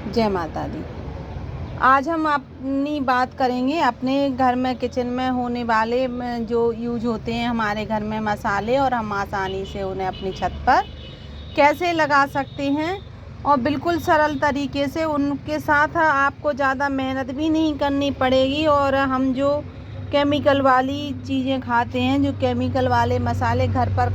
जय माता दी। आज हम अपनी बात करेंगे अपने घर में किचन में होने वाले जो यूज होते हैं हमारे घर में मसाले, और हम आसानी से उन्हें अपनी छत पर कैसे लगा सकते हैं और बिल्कुल सरल तरीके से। उनके साथ आपको ज़्यादा मेहनत भी नहीं करनी पड़ेगी, और हम जो केमिकल वाली चीज़ें खाते हैं, जो केमिकल वाले मसाले घर पर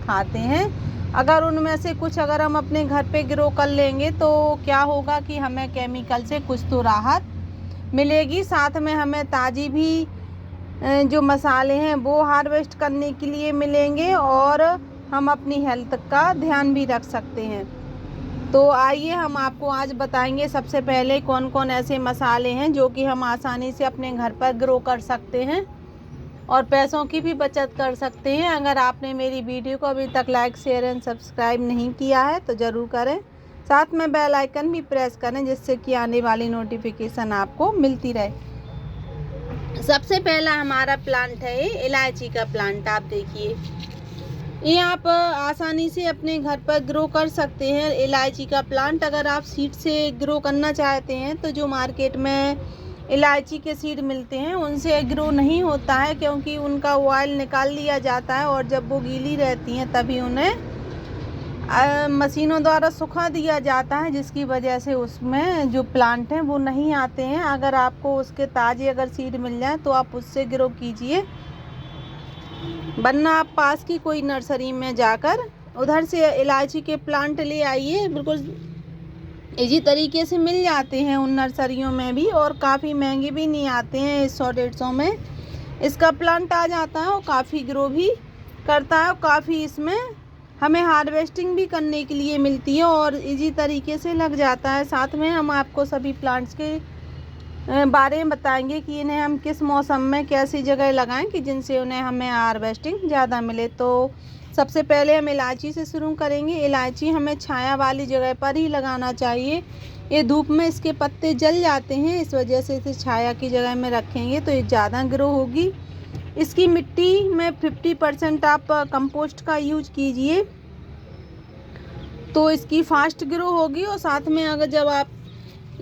खाते हैं, अगर उनमें से कुछ अगर हम अपने घर पे ग्रो कर लेंगे तो क्या होगा कि हमें केमिकल से कुछ तो राहत मिलेगी। साथ में हमें ताज़ी भी जो मसाले हैं वो हार्वेस्ट करने के लिए मिलेंगे, और हम अपनी हेल्थ का ध्यान भी रख सकते हैं। तो आइए हम आपको आज बताएंगे सबसे पहले कौन कौन ऐसे मसाले हैं जो कि हम आसानी से अपने घर पर ग्रो कर सकते हैं और पैसों की भी बचत कर सकते हैं। अगर आपने मेरी वीडियो को अभी तक लाइक, शेयर एंड सब्सक्राइब नहीं किया है तो ज़रूर करें। साथ में बेल आइकन भी प्रेस करें जिससे कि आने वाली नोटिफिकेशन आपको मिलती रहे। सबसे पहला हमारा प्लांट है इलायची का प्लांट। आप देखिए, ये आप आसानी से अपने घर पर ग्रो कर सकते हैं। इलायची का प्लांट अगर आप सीड से ग्रो करना चाहते हैं तो जो मार्केट में इलायची के सीड मिलते हैं उनसे ग्रो नहीं होता है, क्योंकि उनका ऑयल निकाल लिया जाता है और जब वो गीली रहती हैं तभी उन्हें मशीनों द्वारा सुखा दिया जाता है, जिसकी वजह से उसमें जो प्लांट हैं वो नहीं आते हैं। अगर आपको उसके ताज़े अगर सीड मिल जाए तो आप उससे ग्रो कीजिए, वरना आप पास की कोई नर्सरी में जाकर उधर से इलायची के प्लांट ले आइए। बिल्कुल इजी तरीके से मिल जाते हैं उन नर्सरियों में भी, और काफ़ी महंगे भी नहीं आते हैं। 100-150 में इसका प्लांट आ जाता है और काफ़ी ग्रो भी करता है, और काफ़ी इसमें हमें हार्वेस्टिंग भी करने के लिए मिलती है और इजी तरीके से लग जाता है। साथ में हम आपको सभी प्लांट्स के बारे में बताएंगे कि इन्हें हम किस मौसम में कैसी जगह लगाएं कि जिनसे उन्हें हमें हार्वेस्टिंग ज़्यादा मिले। तो सबसे पहले हम इलायची से शुरू करेंगे। इलायची हमें छाया वाली जगह पर ही लगाना चाहिए। ये धूप में इसके पत्ते जल जाते हैं, इस वजह से इसे छाया की जगह में रखेंगे तो ये ज़्यादा ग्रो होगी। इसकी मिट्टी में 50% आप कंपोस्ट का यूज कीजिए तो इसकी फास्ट ग्रो होगी। और साथ में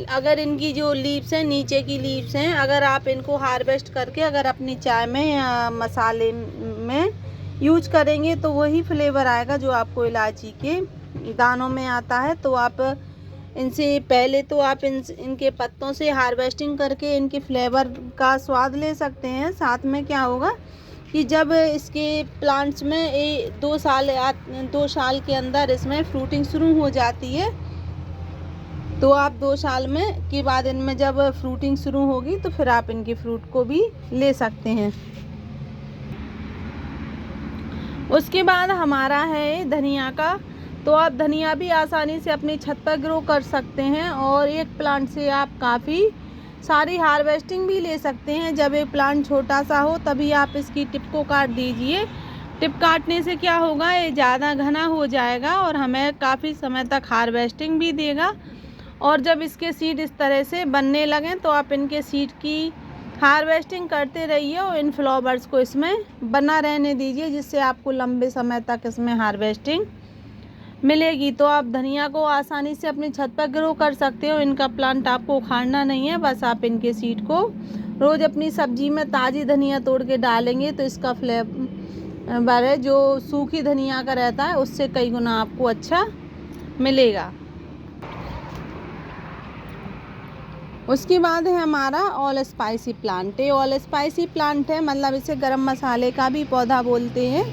अगर इनकी जो लीव्स हैं, नीचे की लीव्स हैं, अगर आप इनको हार्वेस्ट करके अगर अपनी चाय में या मसाले में यूज करेंगे तो वही फ्लेवर आएगा जो आपको इलायची के दानों में आता है। तो आप इनसे पहले तो आप इनके पत्तों से हार्वेस्टिंग करके इनके फ्लेवर का स्वाद ले सकते हैं। साथ में क्या होगा कि जब इसके प्लांट्स में 2 साल के अंदर इसमें फ्रूटिंग शुरू हो जाती है, तो आप 2 साल में के बाद इनमें जब फ्रूटिंग शुरू होगी तो फिर आप इनके फ्रूट को भी ले सकते हैं। उसके बाद हमारा है धनिया का। तो आप धनिया भी आसानी से अपनी छत पर ग्रो कर सकते हैं, और एक प्लांट से आप काफ़ी सारी हार्वेस्टिंग भी ले सकते हैं। जब ये प्लांट छोटा सा हो तभी आप इसकी टिप को काट दीजिए। टिप काटने से क्या होगा, ये ज़्यादा घना हो जाएगा और हमें काफ़ी समय तक हार्वेस्टिंग भी देगा। और जब इसके सीड इस तरह से बनने लगें तो आप इनके सीड की हार्वेस्टिंग करते रहिए और इन फ्लावर्स को इसमें बना रहने दीजिए, जिससे आपको लंबे समय तक इसमें हार्वेस्टिंग मिलेगी। तो आप धनिया को आसानी से अपनी छत पर ग्रो कर सकते हो। इनका प्लांट आपको उखाड़ना नहीं है, बस आप इनके सीड को रोज़ अपनी सब्जी में ताज़ी धनिया तोड़ के डालेंगे तो इसका फ्लेवर है जो सूखी धनिया का रहता है उससे कई गुना आपको अच्छा मिलेगा। उसके बाद है हमारा ऑल स्पाइसी प्लांट। ये ऑल स्पाइसी प्लांट है, मतलब इसे गरम मसाले का भी पौधा बोलते हैं।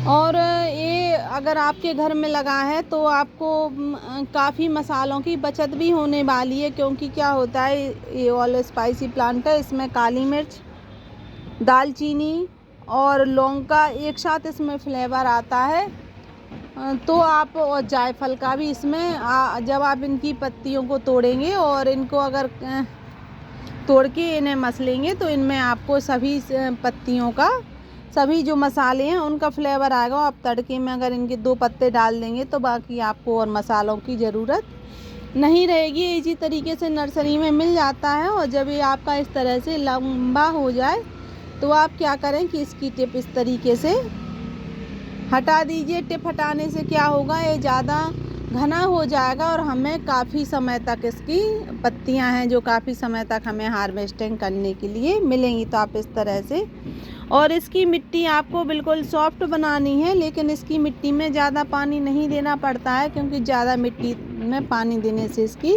और ये अगर आपके घर में लगा है तो आपको काफ़ी मसालों की बचत भी होने वाली है, क्योंकि क्या होता है, ये ऑल स्पाइसी प्लांट है, इसमें काली मिर्च, दालचीनी और लौंग का एक साथ इसमें फ्लेवर आता है। तो आप और जायफल का भी इसमें जब आप इनकी पत्तियों को तोड़ेंगे और इनको अगर तोड़ के इन्हें मसलेंगे तो इनमें आपको सभी पत्तियों का, सभी जो मसाले हैं उनका फ्लेवर आएगा। आप तड़के में अगर इनके 2 पत्ते डाल देंगे तो बाकी आपको और मसालों की ज़रूरत नहीं रहेगी। इसी तरीके से नर्सरी में मिल जाता है। और जब ये आपका इस तरह से लंबा हो जाए तो आप क्या करें कि इसकी टिप इस तरीके से हटा दीजिए। टिप हटाने से क्या होगा, ये ज़्यादा घना हो जाएगा और हमें काफ़ी समय तक इसकी पत्तियां हैं जो काफ़ी समय तक हमें हार्वेस्टिंग करने के लिए मिलेंगी। तो आप इस तरह से, और इसकी मिट्टी आपको बिल्कुल सॉफ्ट बनानी है, लेकिन इसकी मिट्टी में ज़्यादा पानी नहीं देना पड़ता है, क्योंकि ज़्यादा मिट्टी में पानी देने से इसकी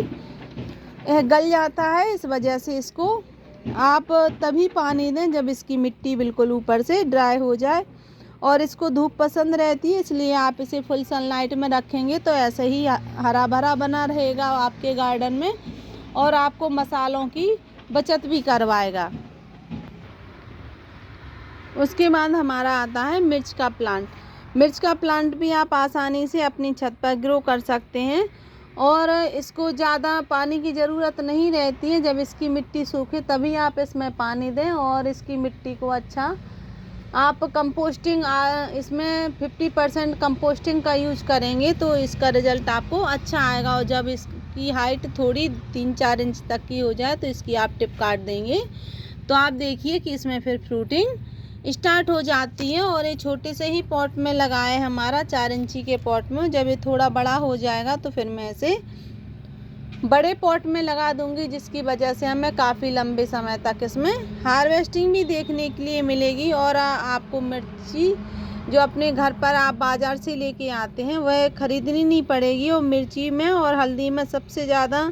गल जाता है। इस वजह से इसको आप तभी पानी दें जब इसकी मिट्टी बिल्कुल ऊपर से ड्राई हो जाए। और इसको धूप पसंद रहती है, इसलिए आप इसे फुल सनलाइट में रखेंगे तो ऐसे ही हरा भरा बना रहेगा आपके गार्डन में, और आपको मसालों की बचत भी करवाएगा। उसके बाद हमारा आता है मिर्च का प्लांट। मिर्च का प्लांट भी आप आसानी से अपनी छत पर ग्रो कर सकते हैं, और इसको ज़्यादा पानी की ज़रूरत नहीं रहती है। जब इसकी मिट्टी सूखे तभी आप इसमें पानी दें, और इसकी मिट्टी को अच्छा आप कंपोस्टिंग इसमें 50% कंपोस्टिंग का यूज़ करेंगे तो इसका रिज़ल्ट आपको अच्छा आएगा। और जब इसकी हाइट थोड़ी 3-4 इंच तक की हो जाए तो इसकी आप टिप काट देंगे, तो आप देखिए कि इसमें फिर फ्रूटिंग स्टार्ट हो जाती है। और ये छोटे से ही पॉट में लगाए हमारा 4 इंची के पॉट में। जब ये थोड़ा बड़ा हो जाएगा तो फिर मैं इसे बड़े पॉट में लगा दूंगी, जिसकी वजह से हमें काफ़ी लंबे समय तक इसमें हार्वेस्टिंग भी देखने के लिए मिलेगी। और आपको मिर्ची जो अपने घर पर आप बाज़ार से लेके आते हैं वह खरीदनी नहीं पड़ेगी। और मिर्ची में और हल्दी में सबसे ज़्यादा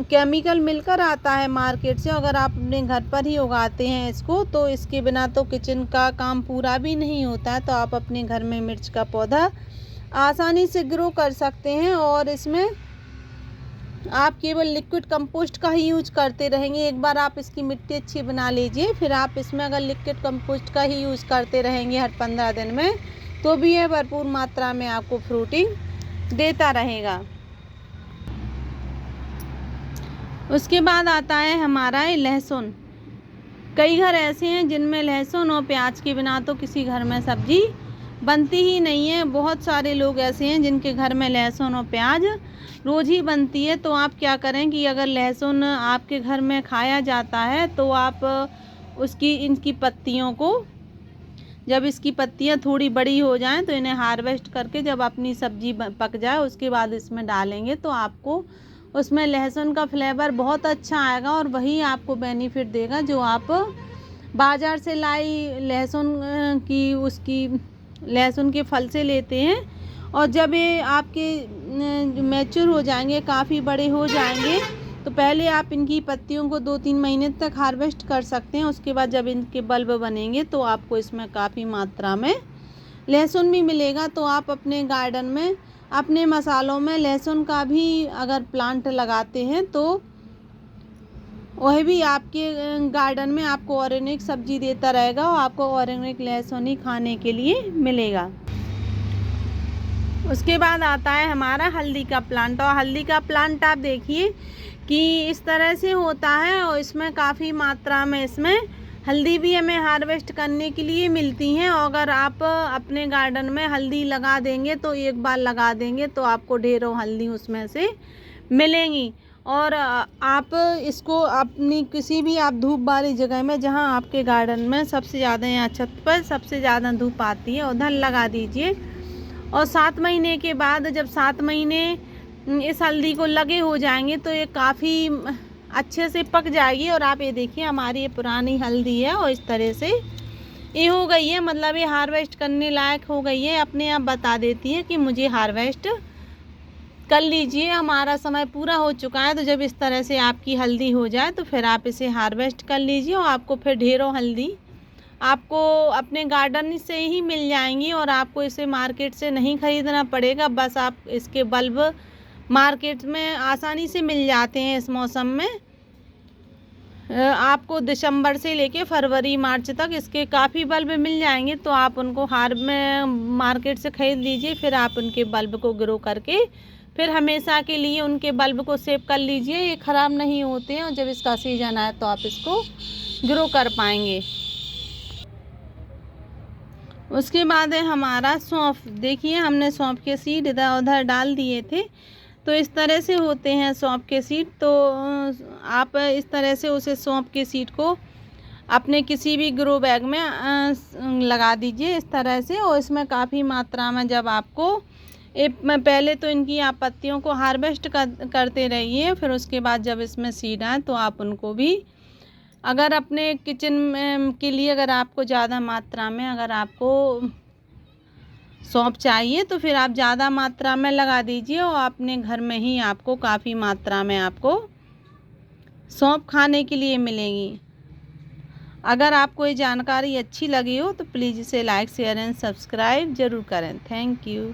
केमिकल मिलकर आता है मार्केट से। अगर आप अपने घर पर ही उगाते हैं इसको, तो इसके बिना तो किचन का काम पूरा भी नहीं होता है। तो आप अपने घर में मिर्च का पौधा आसानी से ग्रो कर सकते हैं। और इसमें आप केवल लिक्विड कंपोस्ट का ही यूज करते रहेंगे। एक बार आप इसकी मिट्टी अच्छी बना लीजिए, फिर आप इसमें अगर लिक्विड कंपोस्ट का ही यूज़ करते रहेंगे हर 15 दिन में, तो भी यह भरपूर मात्रा में आपको फ्रूटिंग देता रहेगा। उसके बाद आता है हमारा लहसुन। कई घर ऐसे हैं जिनमें लहसुन और प्याज के बिना तो किसी घर में सब्जी बनती ही नहीं है। बहुत सारे लोग ऐसे हैं जिनके घर में लहसुन और प्याज रोज़ ही बनती है। तो आप क्या करें कि अगर लहसुन आपके घर में खाया जाता है तो आप इनकी पत्तियों को, जब इसकी पत्तियां थोड़ी बड़ी हो जाएं तो इन्हें हार्वेस्ट करके जब अपनी सब्जी पक जाए उसके बाद इसमें डालेंगे, तो आपको उसमें लहसुन का फ्लेवर बहुत अच्छा आएगा। और वही आपको बेनिफिट देगा जो आप बाज़ार से लाई लहसुन के फल से लेते हैं। और जब ये आपके मैच्योर हो जाएंगे, काफ़ी बड़े हो जाएंगे, तो पहले आप इनकी पत्तियों को 2-3 महीने तक हार्वेस्ट कर सकते हैं। उसके बाद जब इनके बल्ब बनेंगे तो आपको इसमें काफ़ी मात्रा में लहसुन भी मिलेगा। तो आप अपने गार्डन में अपने मसालों में लहसुन का भी अगर प्लांट लगाते हैं तो वह भी आपके गार्डन में आपको ऑर्गेनिक सब्जी देता रहेगा, और आपको ऑर्गेनिक लहसुन ही खाने के लिए मिलेगा। उसके बाद आता है हमारा हल्दी का प्लांट। और हल्दी का प्लांट आप देखिए कि इस तरह से होता है, और इसमें काफ़ी मात्रा में इसमें हल्दी भी हमें हार्वेस्ट करने के लिए मिलती हैं। और अगर आप अपने गार्डन में हल्दी लगा देंगे तो एक बार लगा देंगे तो आपको ढेरों हल्दी उसमें से मिलेंगी। और आप इसको अपनी किसी भी आप धूप वाली जगह में, जहां आपके गार्डन में सबसे ज़्यादा, यहाँ छत पर सबसे ज़्यादा धूप आती है, उधर लगा दीजिए। और 7 महीने के बाद, जब 7 महीने इस हल्दी को लगे हो जाएंगे तो ये काफ़ी अच्छे से पक जाएगी। और आप ये देखिए हमारी ये पुरानी हल्दी है और इस तरह से ये हो गई है, मतलब ये हार्वेस्ट करने लायक हो गई है। अपने आप बता देती है कि मुझे हार्वेस्ट कर लीजिए, हमारा समय पूरा हो चुका है। तो जब इस तरह से आपकी हल्दी हो जाए तो फिर आप इसे हार्वेस्ट कर लीजिए, और आपको फिर ढेरों हल्दी आपको अपने गार्डन से ही मिल जाएंगी। और आपको इसे मार्केट से नहीं ख़रीदना पड़ेगा। बस आप इसके बल्ब मार्केट में आसानी से मिल जाते हैं। इस मौसम में आपको दिसंबर से लेके फरवरी मार्च तक इसके काफ़ी बल्ब मिल जाएंगे। तो आप उनको मार्केट से ख़रीद लीजिए, फिर आप उनके बल्ब को ग्रो करके फिर हमेशा के लिए उनके बल्ब को सेव कर लीजिए। ये ख़राब नहीं होते हैं, और जब इसका सीज़न आए तो आप इसको ग्रो कर पाएंगे। उसके बाद है हमारा सौंफ। देखिए हमने सौंफ के सीड इधर उधर डाल दिए थे, तो इस तरह से होते हैं सौंफ के सीड। तो आप इस तरह से उसे सौंफ के सीड को अपने किसी भी ग्रो बैग में लगा दीजिए इस तरह से। और इसमें काफ़ी मात्रा में जब आपको पहले तो इनकी आप पत्तियों को हार्वेस्ट करते रहिए, फिर उसके बाद जब इसमें सीड आए तो आप उनको भी, अगर अपने किचन में के लिए अगर आपको ज़्यादा मात्रा में अगर आपको सौंफ चाहिए तो फिर आप ज़्यादा मात्रा में लगा दीजिए और अपने घर में ही आपको काफ़ी मात्रा में आपको सौंफ खाने के लिए मिलेगी। अगर आपको ये जानकारी अच्छी लगी हो तो प्लीज़ इसे लाइक शेयर एंड सब्सक्राइब ज़रूर करें। Thank you.